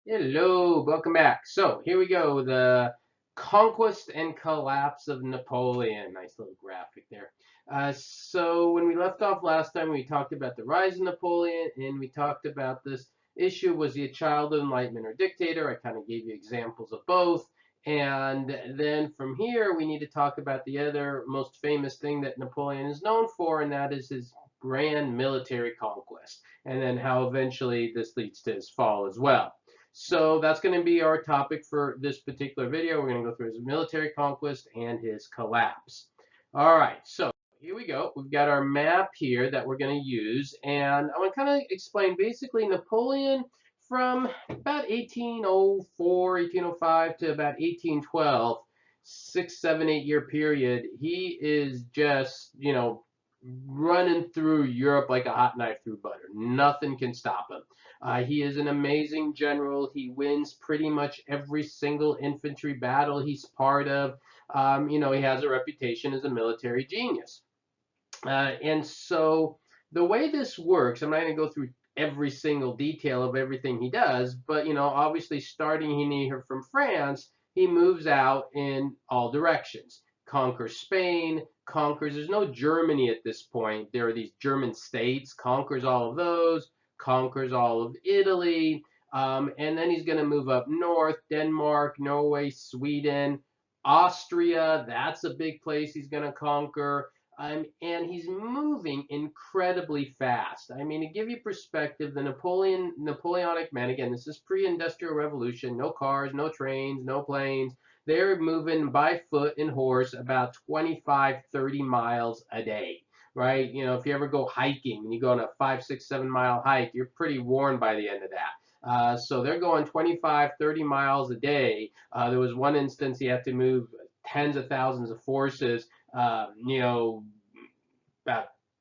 Hello, welcome back. So here we go, the conquest and collapse of Napoleon. Nice little graphic there. So when we left off last time, we talked about the rise of Napoleon, and we talked about this issue: was he a child of enlightenment or dictator? I kind of gave you examples of both. And then from here, we need to talk about the other most famous thing that Napoleon is known for, and that is his grand military conquest, and then how eventually this leads to his fall as well. So that's going to be our topic for this particular video. We're going to go through his military conquest and his collapse. All right, so here we go. We've got our map here that we're going to use, and I want to kind of explain basically Napoleon from about 1804, 1805 to about 1812, 6, 7, 8 year period. He is just, running through Europe like a hot knife through butter. Nothing can stop him. He is an amazing general. He wins pretty much every single infantry battle he's part of. He has a reputation as a military genius. And so the way this works, I'm not going to go through every single detail of everything he does, but obviously starting here from France, he moves out in all directions. Conquers Spain, conquers, there's no Germany at this point. There are these German states, conquers all of those, conquers all of Italy, and then he's going to move up north, Denmark, Norway, Sweden, Austria, that's a big place he's going to conquer. And he's moving incredibly fast. I mean, to give you perspective, the Napoleonic men, again, this is pre-industrial revolution, no cars, no trains, no planes. They're moving by foot and horse about 25, 30 miles a day, right? If you ever go hiking and you go on a 5, 6, 7 mile hike, you're pretty worn by the end of that. So they're going 25, 30 miles a day. There was one instance he had to move tens of thousands of forces, about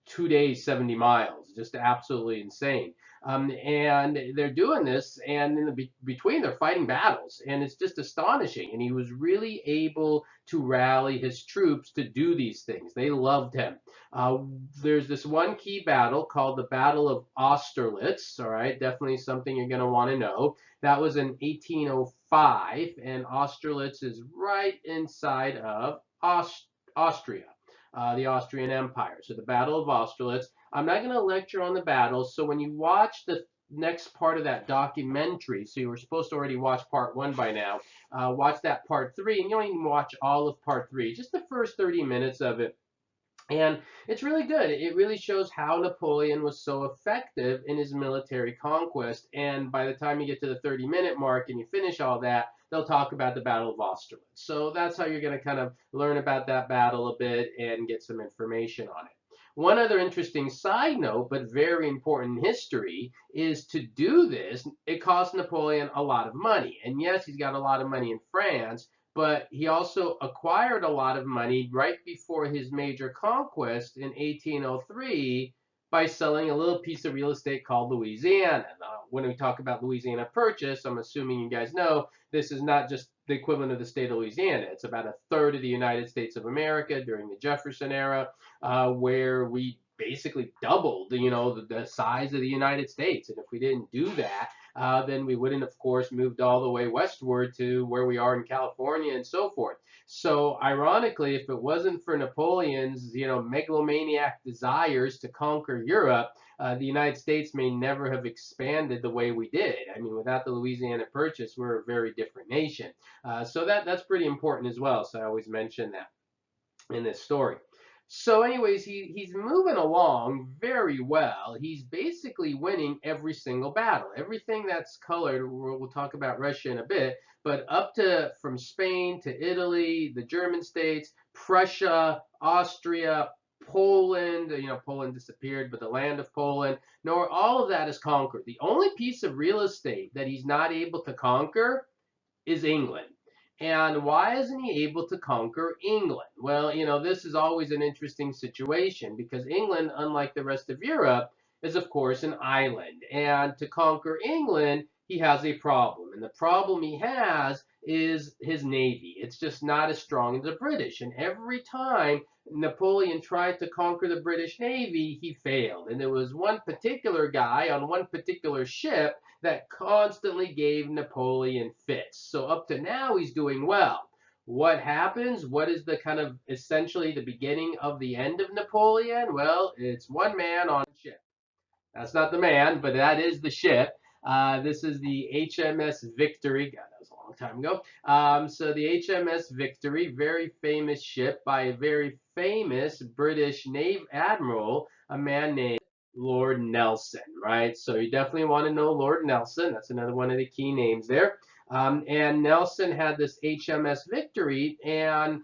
2 days, 70 miles, just absolutely insane. And they're doing this, and in the between, they're fighting battles, and it's just astonishing. And he was really able to rally his troops to do these things. They loved him. Uh, there's this one key battle called the Battle of Austerlitz. All right, definitely something you're going to want to know. That was in 1805, and Austerlitz is right inside of Austria, the Austrian Empire. So the Battle of Austerlitz. I'm not going to lecture on the battles. So when you watch the next part of that documentary, so you were supposed to already watch part one by now, watch that part three, and you don't even watch all of part three, just the first 30 minutes of it. And it's really good. It really shows how Napoleon was so effective in his military conquest. And by the time you get to the 30-minute mark and you finish all that, they'll talk about the Battle of Austerlitz. So that's how you're going to kind of learn about that battle a bit and get some information on it. One other interesting side note, but very important in history, is to do this, it cost Napoleon a lot of money. And yes, he's got a lot of money in France, but he also acquired a lot of money right before his major conquest in 1803 by selling a little piece of real estate called Louisiana. Now, when we talk about Louisiana Purchase, I'm assuming you guys know this is not just the equivalent of the state of Louisiana. It's about a third of the United States of America during the Jefferson era, where we basically doubled, the size of the United States. And if we didn't do that, then we wouldn't, of course, moved all the way westward to where we are in California and so forth. So, ironically, if it wasn't for Napoleon's, megalomaniac desires to conquer Europe, the United States may never have expanded the way we did. I mean, without the Louisiana Purchase, we're a very different nation. So that's pretty important as well. So I always mention that in this story. So, anyways, he's moving along very well. He's basically winning every single battle. Everything that's colored, we'll talk about Russia in a bit, but up to from Spain to Italy, the German states, Prussia, Austria, Poland, Poland disappeared, but the land of Poland, no, all of that is conquered. The only piece of real estate that he's not able to conquer is England. And why isn't he able to conquer England? Well, this is always an interesting situation because England, unlike the rest of Europe, is of course an island. And to conquer England, he has a problem. And the problem he has is his navy. It's just not as strong as the British. And every time Napoleon tried to conquer the British Navy, he failed. And there was one particular guy on one particular ship that constantly gave Napoleon fits. So up to now, he's doing well. What happens? What is the kind of essentially the beginning of the end of Napoleon? Well, it's one man on a ship. That's not the man, but that is the ship. This is the HMS Victory. God, that was a long time ago. So the HMS Victory, very famous ship by a very famous British Navy admiral, a man named Lord Nelson, right? So you definitely want to know Lord Nelson. That's another one of the key names there. And Nelson had this HMS Victory, and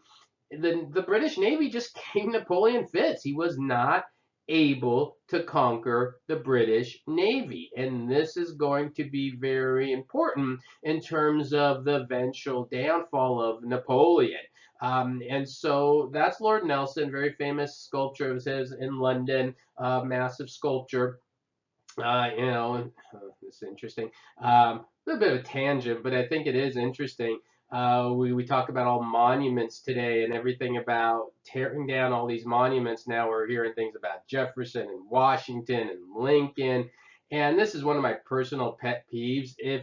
the British Navy just gave Napoleon fits. He was not able to conquer the British Navy. And this is going to be very important in terms of the eventual downfall of Napoleon. And so that's Lord Nelson, very famous sculpture of his in London, massive sculpture. It's interesting. A little bit of a tangent, but I think it is interesting. We talk about all monuments today and everything about tearing down all these monuments. Now we're hearing things about Jefferson and Washington and Lincoln. And this is one of my personal pet peeves. If,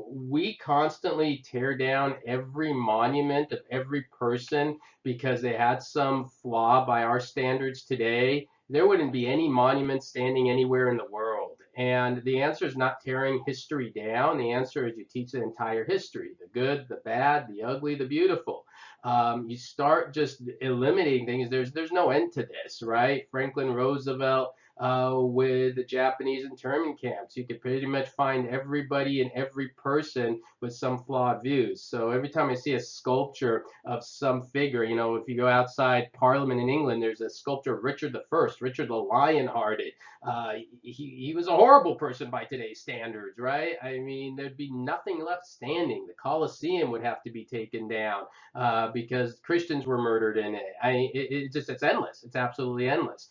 we constantly tear down every monument of every person because they had some flaw by our standards today, there wouldn't be any monument standing anywhere in the world. And the answer is not tearing history down. The answer is you teach the entire history, the good, the bad, the ugly, the beautiful. You start just eliminating things. There's no end to this, right? Franklin Roosevelt with the Japanese internment camps. You could pretty much find everybody and every person with some flawed views. So every time I see a sculpture of some figure, if you go outside Parliament in England, there's a sculpture of Richard I, Richard the Lionhearted. He was a horrible person by today's standards, right? I mean, there'd be nothing left standing. The Colosseum would have to be taken down because Christians were murdered in it. It's endless. It's absolutely endless.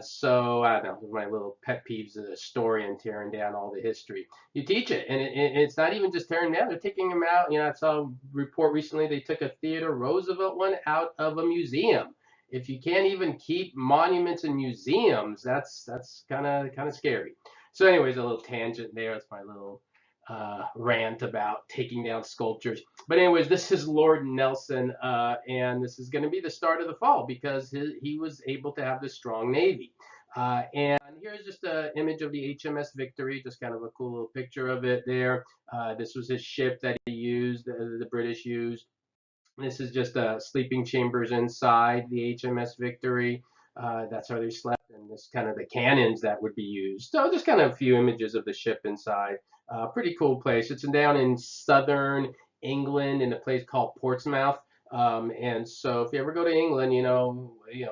So I don't know, my little pet peeves as a historian tearing down all the history. You teach it, and it's not even just tearing down; they're taking them out. I saw a report recently they took a Theodore Roosevelt one out of a museum. If you can't even keep monuments in museums, that's kind of scary. So, anyways, a little tangent there. That's my little rant about taking down sculptures. But anyways, this is Lord Nelson, and this is going to be the start of the fall because he was able to have this strong navy. And here's just an image of the HMS Victory, just kind of a cool little picture of it there. This was his ship that he used, the British used. This is just sleeping chambers inside the HMS Victory. That's how they slept, and this kind of the cannons that would be used. So just kind of a few images of the ship inside. Pretty cool place. It's down in southern England in a place called Portsmouth. And so if you ever go to England,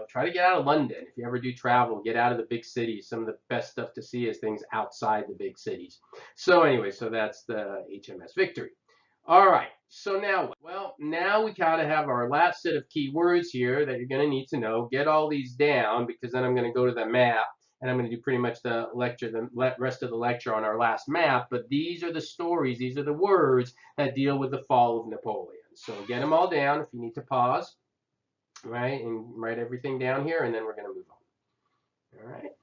try to get out of London. If you ever do travel, get out of the big cities. Some of the best stuff to see is things outside the big cities. So anyway, so that's the HMS Victory. All right, so now what? Well, now we kind of have our last set of keywords here that you're going to need to know. Get all these down because then I'm going to go to the map and I'm going to do pretty much the rest of the lecture on our last map. But these are the stories, these are the words that deal with the fall of Napoleon. So get them all down if you need to pause, right, and write everything down here, and then we're going to move on. All right.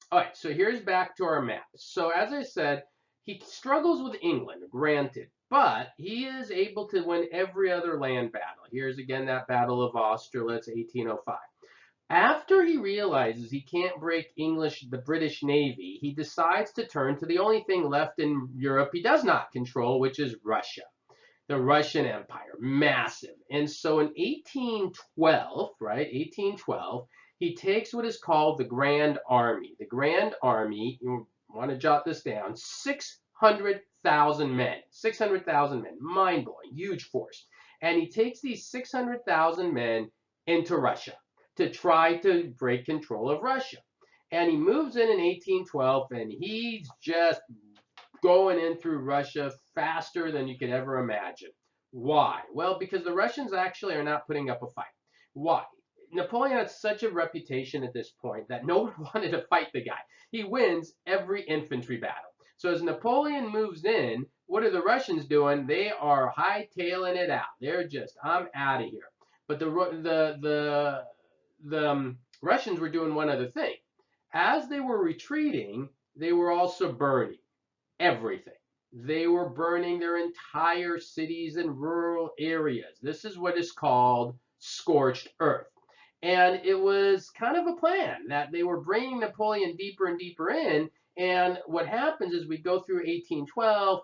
All right, so here's back to our map. So as I said, he struggles with England, granted, but he is able to win every other land battle. Here's again that Battle of Austerlitz, 1805. After he realizes he can't break the British Navy, he decides to turn to the only thing left in Europe he does not control, which is Russia. The Russian Empire, massive. And so in 1812, right, 1812, he takes what is called the Grand Army. The Grand Army, you want to jot this down, 600,000 men. 600,000 men, mind-blowing, huge force. And he takes these 600,000 men into Russia to try to break control of Russia. And he moves in 1812, and he's just going in through Russia faster than you could ever imagine. Why? Well, because the Russians actually are not putting up a fight. Why? Napoleon had such a reputation at this point that no one wanted to fight the guy. He wins every infantry battle. So as Napoleon moves in, what are the Russians doing? They are hightailing it out. They're just, I'm out of here. But the Russians were doing one other thing. As they were retreating, they were also burning everything. They were burning their entire cities and rural areas. This is what is called scorched earth. And it was kind of a plan that they were bringing Napoleon deeper and deeper in. And what happens is we go through 1812,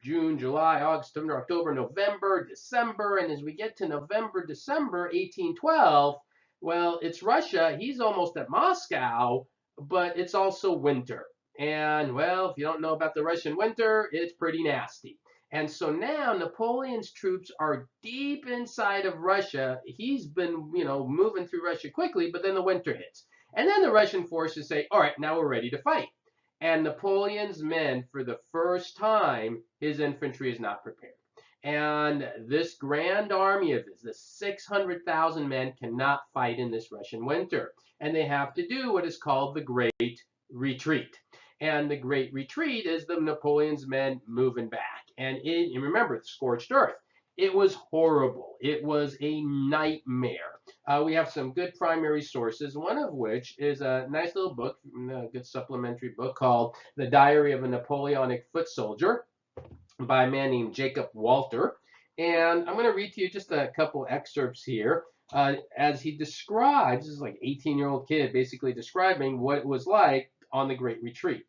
June, July, August, September, October, November, December. And as we get to November, December 1812, well, it's Russia. He's almost at Moscow, but it's also winter. And well, if you don't know about the Russian winter, it's pretty nasty. And so now Napoleon's troops are deep inside of Russia. He's been, moving through Russia quickly, but then the winter hits. And then the Russian forces say, all right, now we're ready to fight. And Napoleon's men, for the first time, his infantry is not prepared. And this grand army of his, the 600,000 men, cannot fight in this Russian winter. And they have to do what is called the Great Retreat. And the Great Retreat is the Napoleon's men moving back. And remember, scorched earth. It was horrible. It was a nightmare. We have some good primary sources, one of which is a nice little book, a good supplementary book called The Diary of a Napoleonic Foot Soldier by a man named Jacob Walter. And I'm going to read to you just a couple excerpts here as he describes, this is like 18-year-old kid basically describing what it was like on the Great Retreat.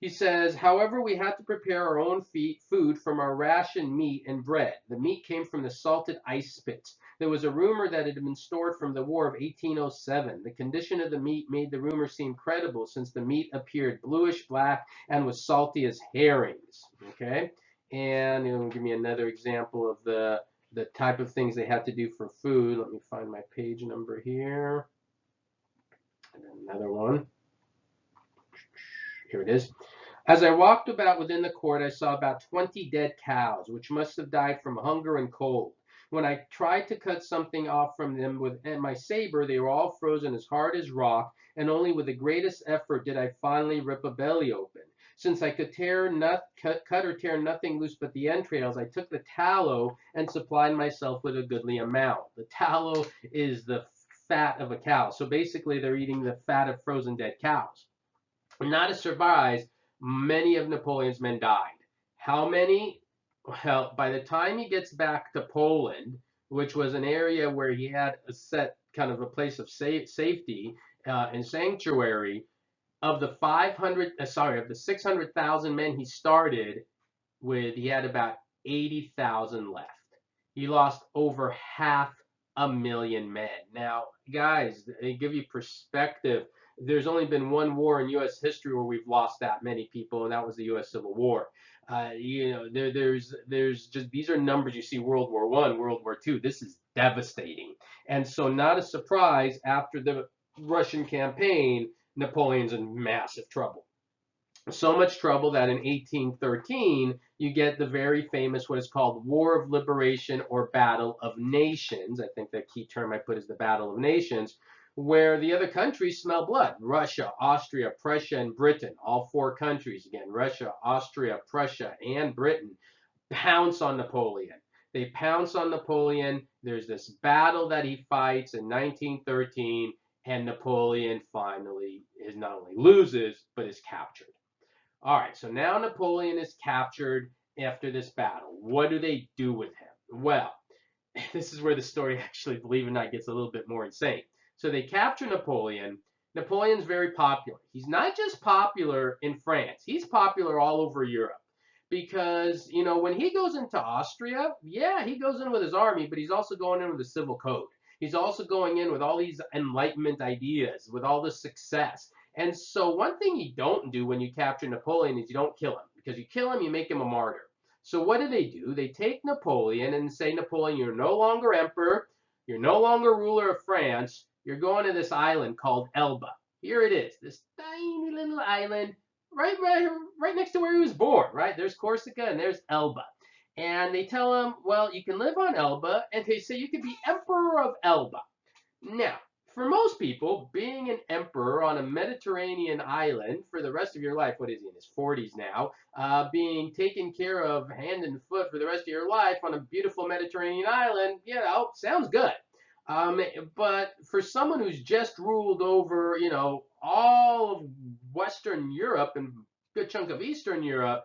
He says, however, we had to prepare our own food from our ration meat and bread. The meat came from the salted ice pits. There was a rumor that it had been stored from the War of 1807. The condition of the meat made the rumor seem credible since the meat appeared bluish black and was salty as herrings. Okay, and give me another example of the type of things they had to do for food. Let me find my page number here. And another one. Here it is. As I walked about within the court, I saw about 20 dead cows, which must have died from hunger and cold. When I tried to cut something off from them with my saber, they were all frozen as hard as rock, and only with the greatest effort did I finally rip a belly open. Since I could cut or tear nothing loose but the entrails, I took the tallow and supplied myself with a goodly amount. The tallow is the fat of a cow. So basically, they're eating the fat of frozen dead cows. Not a surprise, many of Napoleon's men died. How many? Well, by the time he gets back to Poland, which was an area where he had a set kind of a place of safety and sanctuary, of the 600,000 men he started with, he had about 80,000 left. He lost over 500,000 men. Now, guys, they give you perspective. There's only been one war in U.S. history where we've lost that many people, and that was the U.S. Civil War. There's just, these are numbers you see World War I, World War II. This is devastating. And so not a surprise, after the Russian campaign, Napoleon's in massive trouble. So much trouble that in 1813, you get the very famous, what is called War of Liberation or Battle of Nations. I think the key term I put is the Battle of Nations, where the other countries smell blood. Russia, Austria, Prussia, and Britain, all four countries, again, Russia, Austria, Prussia, and Britain, pounce on Napoleon. They pounce on Napoleon. There's this battle that he fights in 1913, and Napoleon finally is not only loses, but is captured. All right, so now Napoleon is captured after this battle. What do they do with him? Well, this is where the story actually, believe it or not, gets a little bit more insane. So they capture Napoleon. Napoleon's very popular. He's not just popular in France. He's popular all over Europe. Because, when he goes into Austria, yeah, he goes in with his army, but he's also going in with a civil code. He's also going in with all these Enlightenment ideas, with all this success. And so one thing you don't do when you capture Napoleon is you don't kill him. Because you kill him, you make him a martyr. So what do? They take Napoleon and say, Napoleon, you're no longer emperor. You're no longer ruler of France. You're going to this island called Elba. Here it is, this tiny little island right next to where he was born, right? There's Corsica and there's Elba. And they tell him, well, you can live on Elba, and they say you could be emperor of Elba. Now, for most people, being an emperor on a Mediterranean island for the rest of your life, what is he, in his 40s now, being taken care of hand and foot for the rest of your life on a beautiful Mediterranean island, sounds good. Um, but for someone who's just ruled over, all of Western Europe and a good chunk of Eastern Europe,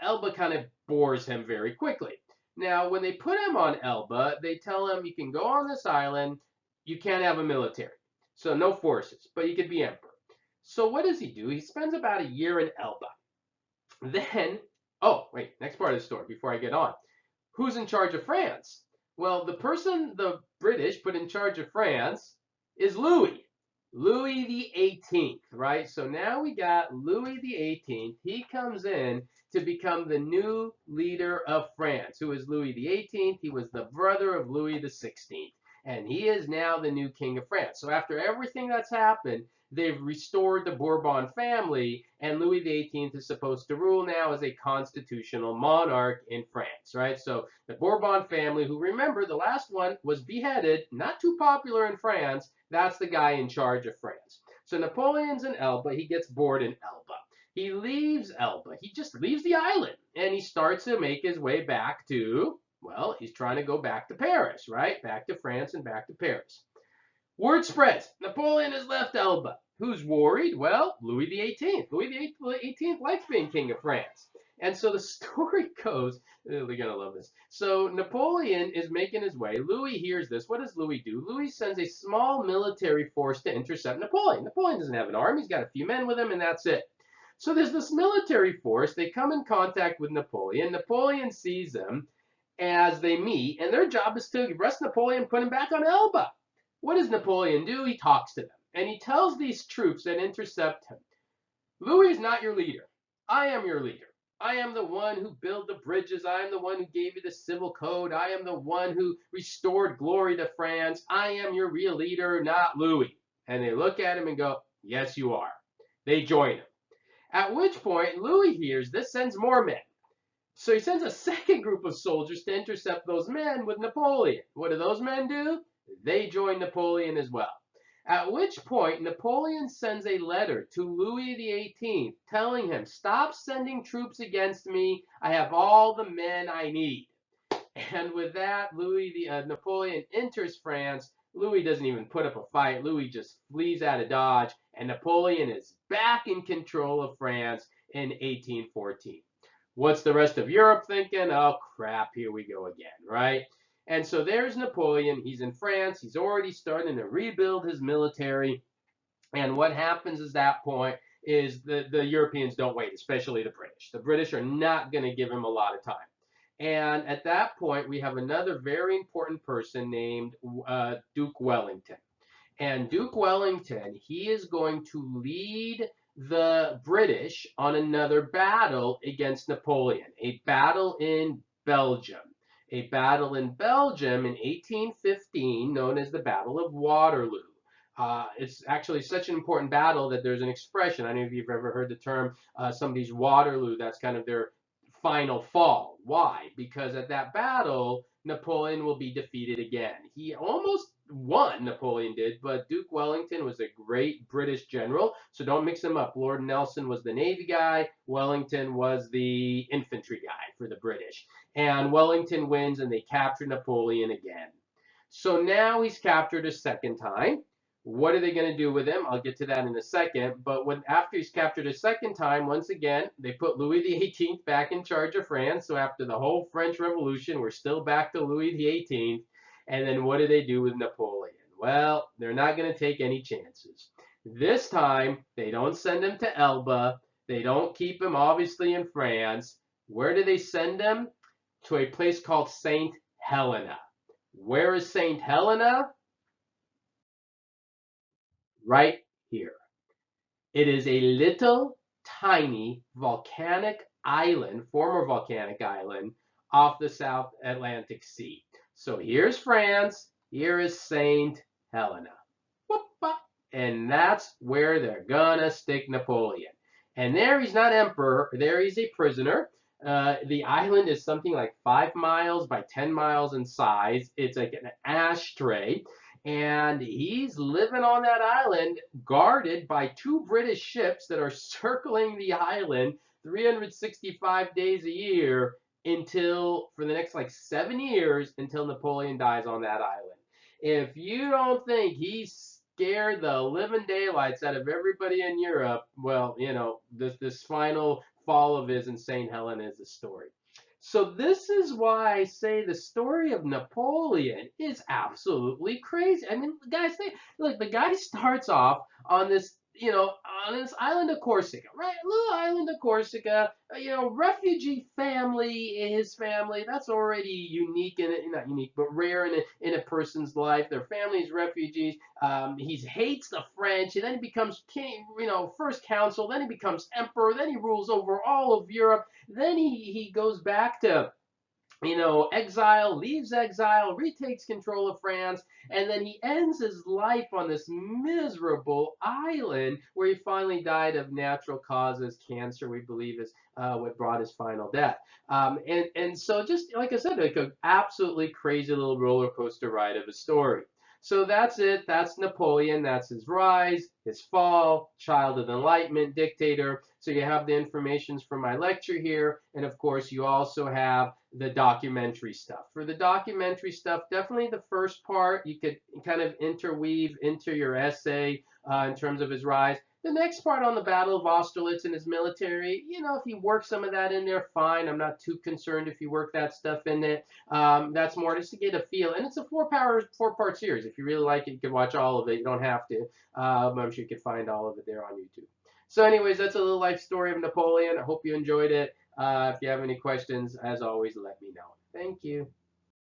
Elba kind of bores him very quickly. Now, when they put him on Elba, they tell him you can go on this island, you can't have a military, so no forces, but you could be emperor. So what does he do? He spends about a year in Elba. Then, oh, wait, next part of the story before I get on. Who's in charge of France? Well, the person the British put in charge of France is Louis. Louis the 18th, right? So now we got Louis the 18th. He comes in to become the new leader of France. Who is Louis the 18th? He was the brother of Louis the 16th. And he is now the new king of France. So after everything that's happened, they've restored the Bourbon family, and Louis XVIII is supposed to rule now as a constitutional monarch in France, right? So the Bourbon family, who remember the last one was beheaded, not too popular in France, that's the guy in charge of France. So Napoleon's in Elba, he gets bored in Elba. He leaves Elba, he just leaves the island, and he starts to make his way back to, well, he's trying to go back to Paris, right? Back to France and back to Paris. Word spreads. Napoleon has left Elba. Who's worried? Well, Louis XVIII. Louis XVIII likes being king of France. And so the story goes, they're going to love this. So Napoleon is making his way. Louis hears this. What does Louis do? Louis sends a small military force to intercept Napoleon. Napoleon doesn't have an army. He's got a few men with him, and that's it. So there's this military force. They come in contact with Napoleon. Napoleon sees them as they meet, and their job is to arrest Napoleon, put him back on Elba. What does Napoleon do? He talks to them, and he tells these troops that intercept him, Louis is not your leader. I am your leader. I am the one who built the bridges. I am the one who gave you the civil code. I am the one who restored glory to France. I am your real leader, not Louis. And they look at him and go, yes, you are. They join him. At which point, Louis hears this, sends more men. So he sends a second group of soldiers to intercept those men with Napoleon. What do those men do? They join Napoleon as well. At which point, Napoleon sends a letter to Louis XVIII telling him, stop sending troops against me. I have all the men I need. And with that, Napoleon enters France. Louis doesn't even put up a fight. Louis just flees out of Dodge, and Napoleon is back in control of France in 1814. What's the rest of Europe thinking? Oh, crap, here we go again, right? And so there's Napoleon. He's in France. He's already starting to rebuild his military. And what happens at that point is the Europeans don't wait, especially the British. The British are not going to give him a lot of time. And at that point, we have another very important person named Duke Wellington. And Duke Wellington, he is going to lead the British on another battle against Napoleon, a battle in Belgium. A battle in Belgium in 1815 known as the Battle of Waterloo. It's actually such an important battle that there's an expression. I don't know if you've ever heard the term, somebody's Waterloo, that's kind of their final fall. Why? Because at that battle, Napoleon will be defeated again. He almost won, Napoleon did, but Duke Wellington was a great British general, so don't mix them up. Lord Nelson was the Navy guy, Wellington was the infantry guy for the British. And Wellington wins, and they capture Napoleon again. So now he's captured a second time. What are they going to do with him? I'll get to that in a second. But after he's captured a second time, once again, they put Louis XVIII back in charge of France. So after the whole French Revolution, we're still back to Louis XVIII. And then what do they do with Napoleon? Well, they're not going to take any chances. This time, they don't send him to Elba. They don't keep him, obviously, in France. Where do they send him? To a place called St. Helena. Where is St. Helena? Right here. It is a little tiny volcanic island, former volcanic island, off the South Atlantic Sea. So here's France, here is St. Helena. And that's where they're gonna stick Napoleon. And there he's not emperor, there he's a prisoner. The island is something like 5 miles by 10 miles in size. It's like an ashtray. And he's living on that island guarded by 2 British ships that are circling the island 365 days a year until, for the next like 7 years, until Napoleon dies on that island. If you don't think he scared the living daylights out of everybody in Europe, well, this final fall of his in St. Helena is a story. So this is why I say the story of Napoleon is absolutely crazy. I mean, guys, look, the guy starts off on this, on this island of Corsica, right? A little island of Corsica, refugee family, his family, that's already unique and not unique, but rare in a person's life. Their family's refugees. He hates the French, and then he becomes king, first consul, then he becomes emperor, then he rules over all of Europe. Then he goes back to exile, leaves exile, retakes control of France, and then he ends his life on this miserable island where he finally died of natural causes. Cancer, we believe, is what brought his final death. And so, just like I said, like an absolutely crazy little roller coaster ride of a story. So that's it. That's Napoleon. That's his rise, his fall, child of enlightenment, dictator. So you have the informations from my lecture here. And of course, you also have the documentary stuff. For the documentary stuff, definitely the first part you could kind of interweave into your essay in terms of his rise. The next part on the Battle of Austerlitz and his military, if you work some of that in there, fine. I'm not too concerned if you work that stuff in it. That's more just to get a feel. And it's a four-part series. If you really like it, you can watch all of it. You don't have to. I'm sure you can find all of it there on YouTube. So anyways, that's a little life story of Napoleon. I hope you enjoyed it. If you have any questions, as always, let me know. Thank you.